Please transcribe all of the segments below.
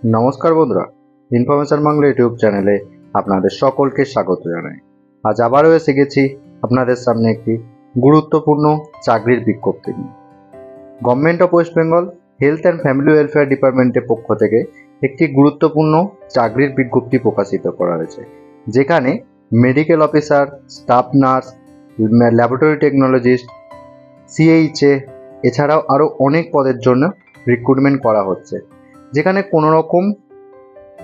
নমস্কার বন্ধুরা, information Bangla YouTube চ্যানেলে আপনাদের সকলকে স্বাগত জানাই। আজ আবারও এসে গেছি আপনাদের সামনে একটি গুরুত্বপূর্ণ চাকরির বিজ্ঞপ্তি নিয়ে। Government of West Bengal health and family welfare ডিপার্টমেন্টের পক্ষ থেকে একটি গুরুত্বপূর্ণ চাকরির বিজ্ঞপ্তি প্রকাশিত করা হয়েছে, যেখানে medical officer, staff nurse, laboratory technologist, CHA এছাড়াও আরও অনেক পদের জন্য রিক্রুটমেন্ট করা হচ্ছে, যেখানে কোনো রকম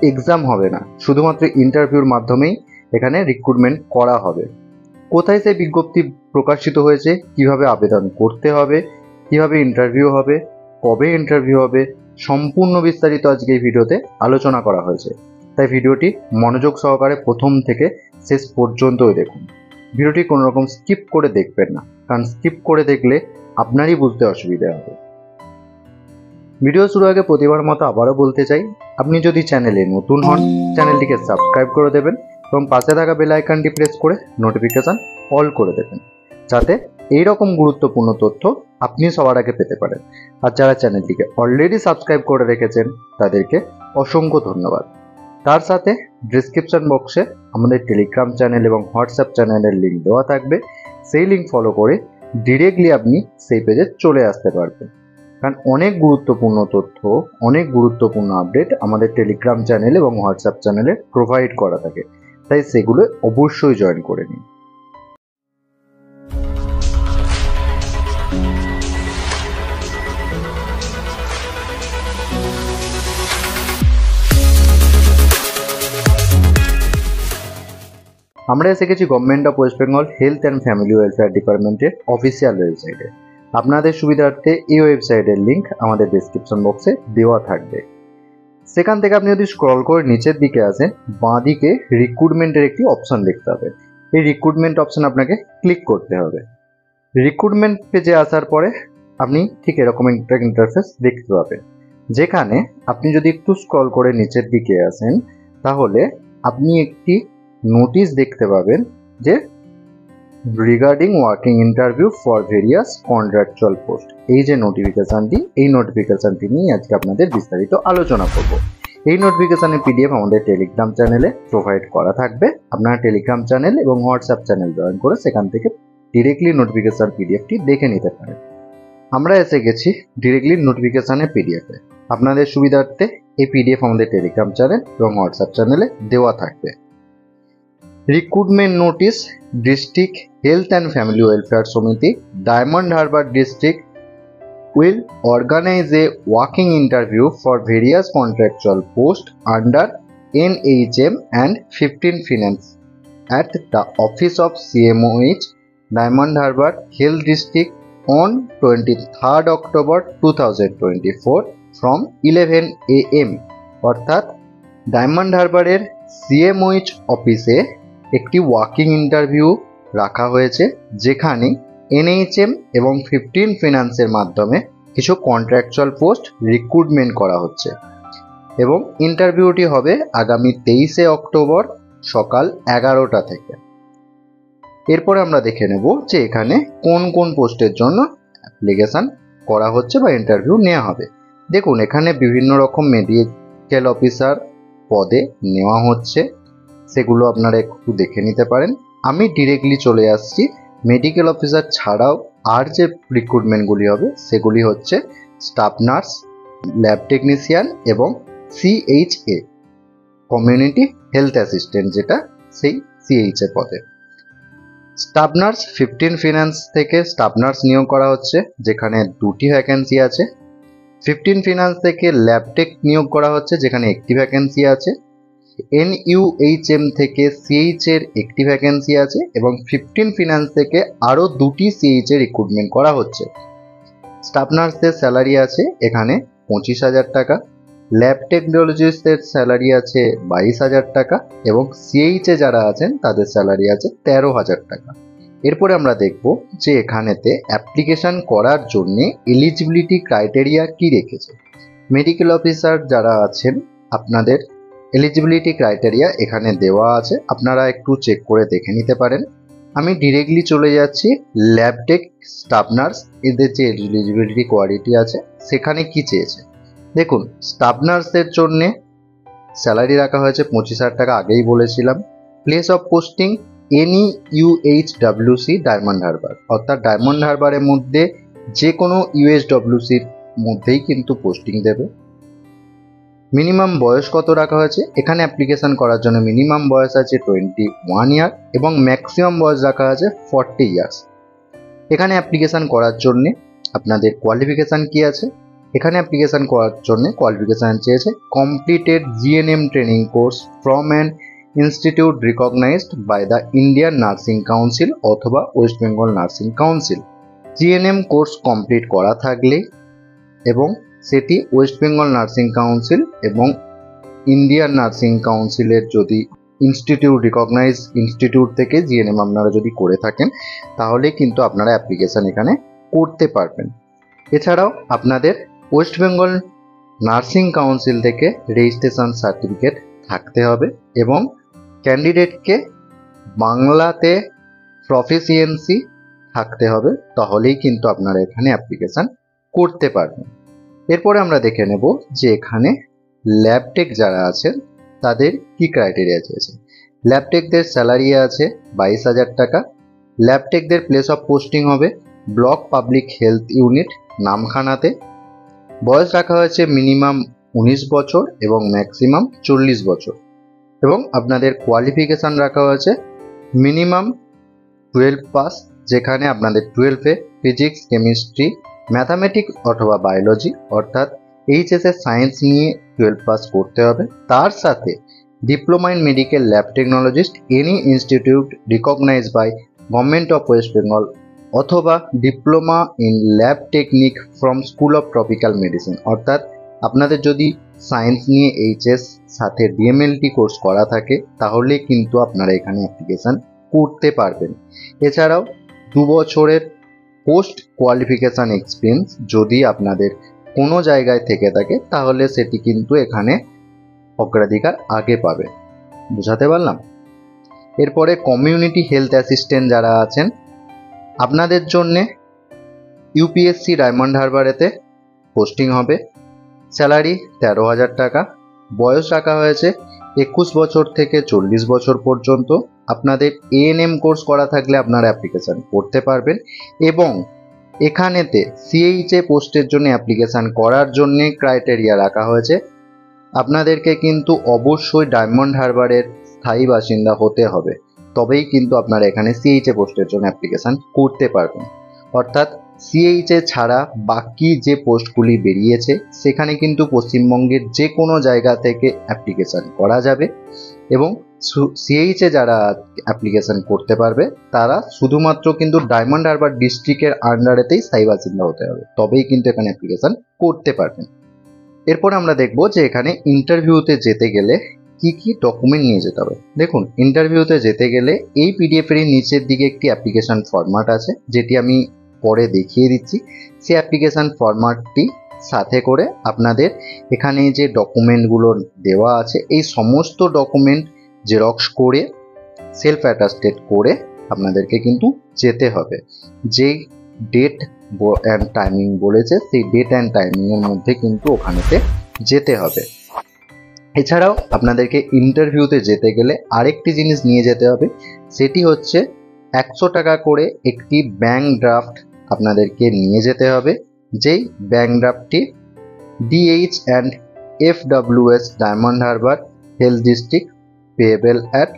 এক্সাম হবে না, শুধুমাত্র ইন্টারভিউর মাধ্যমেই এখানে রিক্রুটমেন্ট করা হবে। কোথায় সেই বিজ্ঞপ্তি প্রকাশিত হয়েছে, কিভাবে আবেদন করতে হবে, কিভাবে ইন্টারভিউ হবে, কবে ইন্টারভিউ হবে, সম্পূর্ণ বিস্তারিত আজকে এই ভিডিওতে আলোচনা করা হয়েছে। তাই ভিডিওটি মনোযোগ সহকারে প্রথম থেকে শেষ পর্যন্তই দেখুন। ভিডিওটি কোনো রকম স্কিপ করে দেখবেন না, কারণ স্কিপ করে দেখলে আপনারই বুঝতে অসুবিধা হবে। ভিডিও শুরু আগে প্রতিবার মতো আবারও বলতে চাই, আপনি যদি চ্যানেলে নতুন হন চ্যানেলটিকে সাবস্ক্রাইব করে দেবেন এবং পাশে থাকা বেল আইকনটি প্রেস করে নোটিফিকেশান অল করে দেবেন, যাতে এই রকম গুরুত্বপূর্ণ তথ্য আপনি সবার আগে পেতে পারেন। আর যারা চ্যানেলটিকে অলরেডি সাবস্ক্রাইব করে রেখেছেন তাদেরকে অসংখ্য ধন্যবাদ। তার সাথে ডিসক্রিপশন বক্সে আমাদের টেলিগ্রাম চ্যানেল এবং হোয়াটসঅ্যাপ চ্যানেলের লিঙ্ক দেওয়া থাকবে, সেই লিঙ্ক ফলো করে ডিরেক্টলি আপনি সেই পেজে চলে আসতে পারবেন। কারণ অনেক গুরুত্বপূর্ণ তথ্য, অনেক গুরুত্বপূর্ণ আপডেট আমাদের টেলিগ্রাম চ্যানেল এবং হোয়াটসঅ্যাপ চ্যানেলে প্রোভাইড করা থাকে, তাই সেগুলো অবশ্যই জয়েন করে নিন। আমরা এসে গেছি government of West Bengal health and family welfare ডিপার্টমেন্টের অফিসিয়াল ওয়েবসাইটে। আপনাদের সুবিধার্থে এই ওয়েবসাইটের লিঙ্ক আমাদের ডিসক্রিপশন বক্সে দেওয়া থাকবে। সেখান থেকে আপনি যদি স্ক্রল করে নিচের দিকে আসেন, বাঁ দিকে রিক্রুটমেন্টের একটি অপশন দেখতে পাবেন। এই রিক্রুটমেন্ট অপশন আপনাকে ক্লিক করতে হবে। রিক্রুটমেন্ট পেজে আসার পরে আপনি ঠিক এরকম একটা ইন্টারফেস দেখতে পাবেন, যেখানে আপনি যদি একটু স্ক্রল করে নিচের দিকে আসেন তাহলে আপনি একটি নোটিশ দেখতে পাবেন যে regarding working interview for various contractual post. এই যে নোটিফিকেশানটি, এই নোটিফিকেশানটি নিয়ে আজকে আপনাদের বিস্তারিত আলোচনা করব। এই নোটিফিকেশানের পিডিএফ আমাদের টেলিগ্রাম চ্যানেলে প্রোভাইড করা থাকবে। আপনারা টেলিগ্রাম চ্যানেল এবং হোয়াটসঅ্যাপ চ্যানেল জয়েন করে সেখান থেকে ডিরেক্টলি নোটিফিকেশান পিডিএফটি দেখে নিতে পারেন। আমরা এসে গেছি ডিরেক্টলি নোটিফিকেশানের পিডিএফে। আপনাদের সুবিধার্থে এই পিডিএফ আমাদের টেলিগ্রাম চ্যানেল এবং হোয়াটসঅ্যাপ চ্যানেলে দেওয়া থাকবে। Recruitment notice, district health and family welfare সমিতি, Diamond Harbour district will organize a walk-in interview for various contractual posts under NHM and 15 Finance at the office of CMOH, Diamond Harbour Health District on 23rd October 2024 from 11 AM অর্থাৎ ডায়মন্ড হারবারের CMOH অফিসে একটি walking interview রাখা হয়েছে, যেখানে NHM এবং 15 ফিনান্সের মাধ্যমে কিছু কন্ট্রাকচুয়াল পোস্ট রিক্রুটমেন্ট করা হচ্ছে এবং ইন্টারভিউটি হবে আগামী 23শে অক্টোবর সকাল 11টা থেকে। এরপরে আমরা দেখে নেব যে এখানে কোন কোন পোস্টের জন্য অ্যাপ্লিকেশান করা হচ্ছে বা ইন্টারভিউ নেওয়া হবে। দেখুন, এখানে বিভিন্ন রকম মেডিকেল অফিসার পদে নেওয়া হচ্ছে, সেগুলো আপনারা একটু দেখে নিতে পারেন। আমি ডিরেক্টলি চলে আসছি মেডিকেল অফিসার ছাড়াও আর যে রিক্রুটমেন্টগুলি হবে সেগুলি হচ্ছে স্টাফ নার্স, ল্যাব টেকনিশিয়ান এবং সিএইচএ কমিউনিটি হেলথ অ্যাসিস্ট্যান্ট, যেটা সেই সিএইচএ পদে। স্টাফ নার্স 15 ফিনান্স থেকে স্টাফ নার্স নিয়োগ করা হচ্ছে, যেখানে 2টি ভ্যাকেন্সি আছে। 15 ফিনান্স থেকে ল্যাব টেক নিয়োগ করা হচ্ছে, যেখানে একটি ভ্যাকেন্সি আছে। NUHM থেকে সিএইচ এর একটি ভ্যাকেন্সি আছে এবং 15 ফিনান্স থেকে আরও 2টি সিএইচ এর রিক্রুটমেন্ট করা হচ্ছে। স্টাফ নার্সদের স্যালারি আছে এখানে 25,000 টাকা, ল্যাব টেকনোলজিস্টদের স্যালারি আছে 22,000 টাকা এবং সিএইচে যারা আছেন তাদের স্যালারি আছে 13,000 টাকা। এরপরে আমরা দেখব যে এখানেতে অ্যাপ্লিকেশান করার জন্যে এলিজিবিলিটি ক্রাইটেরিয়া কি রেখেছে। মেডিকেল অফিসার যারা আছেন আপনাদের এলিজিবিলিটি ক্রাইটেরিয়া এখানে দেওয়া আছে, আপনারা একটু চেক করে দেখে নিতে পারেন। আমি ডিরেক্টলি চলে যাচ্ছি ল্যাব টেক স্টাফ নার্স, এদের যে এলিজিবিলিটি কোয়ালিটি আছে সেখানে কি চেয়েছে। দেখুন, স্টাফ নার্সদের জন্যে স্যালারি রাখা হয়েছে 25,000 টাকা, আগেই বলেছিলাম। Place of posting any UHWC Diamond Harbour, অর্থাৎ ডায়মন্ড হারবারের মধ্যে যে কোনো ইউএসডব্লিউসির মধ্যেই কিন্তু পোস্টিং দেবে। মিনিমাম বয়স কত রাখা হয়েছে? এখানে অ্যাপ্লিকেশন করার জন্য মিনিমাম বয়স আছে 21 ইয়ার এবং ম্যাক্সিমাম বয়স রাখা আছে 40 ইয়ার্স। এখানে অ্যাপ্লিকেশন করার জন্যে আপনাদের কোয়ালিফিকেশান কি আছে? এখানে অ্যাপ্লিকেশন করার জন্য কোয়ালিফিকেশান চেয়েছে completed GNM training course from an institute recognized by the Indian nursing council অথবা West Bengal nursing council. GNM course complete করা থাকলে এবং সেটি ওয়েস্ট বেঙ্গল নার্সিং কাউন্সিল এবং ইন্ডিয়ান নার্সিং কাউন্সিলের যদি রিকগনাইজ ইনস্টিটিউট থেকে জিএনএম আপনারা যদি করে থাকেন তাহলে কিন্তু আপনারা অ্যাপ্লিকেশান এখানে করতে পারবেন। এছাড়াও আপনাদের ওয়েস্ট বেঙ্গল নার্সিং কাউন্সিল থেকে রেজিস্ট্রেশন সার্টিফিকেট থাকতে হবে এবং ক্যান্ডিডেটকে বাংলাতে প্রফিসিয়েন্সি থাকতে হবে, তাহলেই কিন্তু আপনারা এখানে অ্যাপ্লিকেশান করতে পারবেন। এরপরে আমরা দেখে নেব যে এখানে ল্যাবটেক যারা আছেন তাদের কি ক্রাইটেরিয়া চেয়েছে। ল্যাবটেকদের স্যালারি আছে 22,000 টাকা। ল্যাবটেকদের প্লেস অফ পোস্টিং হবে ব্লক পাবলিক হেলথ ইউনিট নামখানাতে। বয়স রাখা হয়েছে মিনিমাম 19 বছর এবং ম্যাক্সিমাম 40 বছর এবং আপনাদের কোয়ালিফিকেশান রাখা হয়েছে মিনিমাম 12 পাস, যেখানে আপনাদের 12-এ ফিজিক্স, কেমিস্ট্রি, ম্যাথামেটিক্স অথবা বায়োলজি অর্থাৎ এইচএসের সায়েন্স নিয়ে 12 পাস করতে হবে। তার সাথে diploma in medical lab technologist any institute recognize by government of West Bengal অথবা diploma in lab technique from school of tropical medicine, অর্থাৎ আপনাদের যদি সায়েন্স নিয়ে এইচএস সাথে ডিএমএলটি কোর্স করা থাকে তাহলে কিন্তু আপনারা এখানে অ্যাপ্লিকেশান করতে পারবেন। এছাড়াও 2 বছরের পোস্ট কোয়ালিফিকেশান এক্সপিরিয়েন্স যদি আপনাদের কোনো জায়গায় থেকে থাকে তাহলে সেটি কিন্তু এখানে অগ্রাধিকার আগে পাবে। বুঝাতে পারলাম? এরপরে কমিউনিটি হেলথ অ্যাসিস্ট্যান্ট যারা আছেন আপনাদের জন্যে ইউপিএসসি ডায়মন্ড হারবারেতে পোস্টিং হবে। স্যালারি 13,000 টাকা। বয়স রাখা হয়েছে 21 বছর থেকে 40 বছর পর্যন্ত। আপনাদের এএনএম কোর্স করা থাকলে আপনারা অ্যাপ্লিকেশান করতে পারবেন এবং এখানেতে সিএইচএ পোস্টের জন্য অ্যাপ্লিকেশান করার জন্যে ক্রাইটেরিয়া রাখা হয়েছে আপনাদেরকে কিন্তু অবশ্যই ডায়মন্ড হারবারের স্থায়ী বাসিন্দা হতে হবে, তবেই কিন্তু আপনারা এখানে সিএইচএ পোস্টের জন্য অ্যাপ্লিকেশান করতে পারবেন। অর্থাৎ সিএইচএ ছাড়া বাকি যে পোস্টগুলি বেরিয়েছে সেখানে কিন্তু পশ্চিমবঙ্গের যে কোনো জায়গা থেকে অ্যাপ্লিকেশান করা যাবে এবং সিএইচএ যারা অ্যাপ্লিকেশান করতে পারবে তারা শুধুমাত্র কিন্তু ডায়মন্ড হারবার ডিস্ট্রিক্টের আন্ডারেতেই স্থায়ী বাসিন্দা হতে হবে, তবেই কিন্তু এখানে অ্যাপ্লিকেশান করতে পারবেন। এরপর আমরা দেখব যে এখানে ইন্টারভিউতে যেতে গেলে কি কি ডকুমেন্ট নিয়ে যেতে হবে। দেখুন, ইন্টারভিউতে যেতে গেলে এই পিডিএফের নিচের দিকে একটি অ্যাপ্লিকেশান ফরম্যাট আছে যেটি আমি পরে দেখিয়ে দিচ্ছি। সেই অ্যাপ্লিকেশান ফরম্যাটটি সাথে করে আপনাদের এখানে যে ডকুমেন্টগুলো দেওয়া আছে এই সমস্ত ডকুমেন্ট জেরক্স করে সেলফ অ্যাটাস্টেড করে আপনাদেরকে কিন্তু যেতে হবে। যেই ডেট অ্যান্ড টাইমিং বলেছে সেই ডেট অ্যান্ড টাইমিংয়ের মধ্যে কিন্তু ওখানেতে যেতে হবে। এছাড়াও আপনাদেরকে ইন্টারভিউতে যেতে গেলে আরেকটি জিনিস নিয়ে যেতে হবে, সেটি হচ্ছে 100 টাকা করে একটি ব্যাংক ড্রাফট আপনাদেরকে নিয়ে যেতে হবে। যেই ব্যাংক ড্রাফটটি DH and FWS Diamond Harbour health district payable at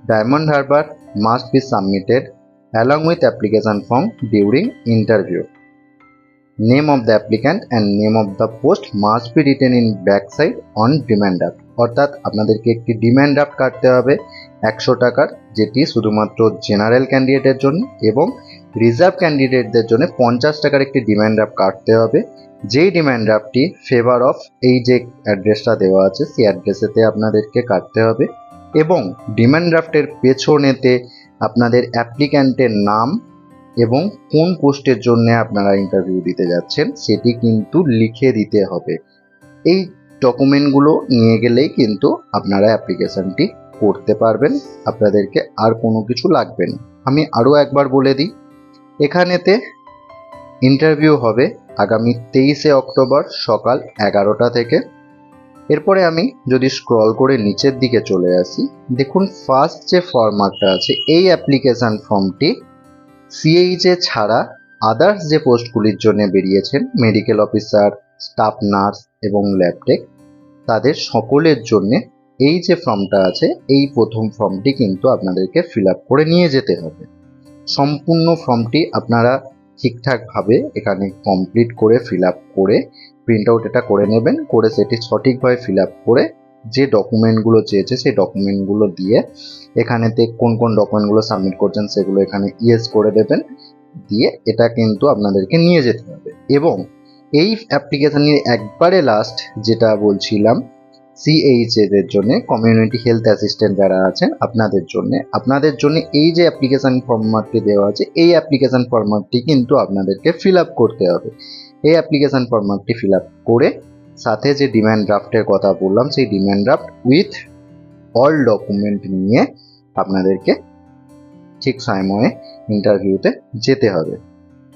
Diamond Harbour must be submitted along with application form during interview. Name of the applicant and name of the post must be written in backside on demand draft. অর্থাৎ আপনাদেরকে একটি demand draft কাটতে হবে 100 টাকার, যেটি শুধুমাত্র general ক্যান্ডিডেটের জন্য এবং রিজার্ভ ক্যান্ডিডেটদের জন্য 50 টাকার একটি ডিম্যান্ড ড্রাফট কাটতে হবে। যেই ডিম্যান্ড ড্রাফটটি ফেভার অফ এই যে অ্যাড্রেসটা দেওয়া আছে সেই অ্যাড্রেসেতে আপনাদেরকে কাটতে হবে এবং ডিম্যান্ড ড্রাফটের পেছনেতে আপনাদের অ্যাপ্লিক্যান্টের নাম এবং কোন পোস্টের জন্য আপনারা ইন্টারভিউ দিতে যাচ্ছেন সেটি কিন্তু লিখে দিতে হবে। এই ডকুমেন্টগুলো নিয়ে গেলেই কিন্তু আপনারা অ্যাপ্লিকেশনটি করতে পারবেন, আপনাদেরকে আর কোনো কিছু লাগবে না। আমি আরও একবার বলে দিই, এখানেতে ইন্টারভিউ হবে আগামী 23শে অক্টোবর সকাল 11টা থেকে এরপরে আমি যদি স্ক্রল করে নিচের দিকে চলে আসি, দেখুন ফার্স্ট যে ফরম্যাটটা আছে এই অ্যাপ্লিকেশন ফর্মটি সিএইচএ ছাড়া আদার্স যে পোস্টগুলির জন্য বেরিয়েছেন, মেডিকেল অফিসার, স্টাফ নার্স এবং ল্যাবটেক, তাদের সকলের জন্য এই যে ফর্মটা আছে এই প্রথম ফর্মটি কিন্তু আপনাদেরকে ফিল আপ করে নিয়ে যেতে হবে। সম্পূর্ণ ফর্মটি আপনারা ঠিকঠাকভাবে এখানে কমপ্লিট করে ফিল আপ করে প্রিন্ট আউট এটা করে নেবেন, করে সেটি সঠিকভাবে ফিল আপ করে যে ডকুমেন্টগুলো চেয়েছে সেই ডকুমেন্টগুলো দিয়ে এখানেতে কোন কোন ডকুমেন্টগুলো সাবমিট করছেন সেগুলো এখানে ইয়েস করে দেবেন, দিয়ে এটা কিন্তু আপনাদেরকে নিয়ে যেতে হবে। এবং এই অ্যাপ্লিকেশনের একবারে লাস্ট যেটা বলছিলাম সিএইচএদের জন্য, কমিউনিটি হেলথ অ্যাসিস্ট্যান্ট যারা আছেন আপনাদের জন্য এই যে অ্যাপ্লিকেশন ফরম্যাটটি দেওয়া আছে এই অ্যাপ্লিকেশন ফরম্যাটটি কিন্তু আপনাদেরকে ফিল আপ করতে হবে। এই অ্যাপ্লিকেশন ফরম্যাটটি ফিল আপ করে সাথে যে ডিম্যান্ড ড্রাফটের কথা বললাম সেই demand draft with all document নিয়ে আপনাদেরকে ঠিক সময়ে ইন্টারভিউতে যেতে হবে।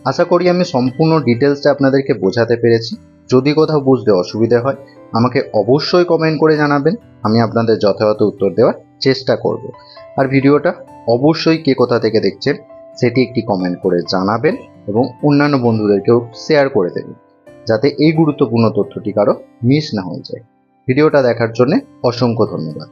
আশা করি আমি সম্পূর্ণ ডিটেলসটা আপনাদেরকে বোঝাতে পেরেছি। যদি কোথাও বুঝতে অসুবিধা হয় আমাকে অবশ্যই কমেন্ট করে জানাবেন, আমি আপনাদের যথাযথ উত্তর দেওয়ার চেষ্টা করব। আর ভিডিওটা অবশ্যই কে কোথা থেকে দেখছেন সেটি একটি কমেন্ট করে জানাবেন এবং অন্যান্য বন্ধুদেরকেও শেয়ার করে দেবেন, যাতে এই গুরুত্বপূর্ণ তথ্যটি কারো মিস না হয়ে যায়। ভিডিওটা দেখার জন্য অসংখ্য ধন্যবাদ।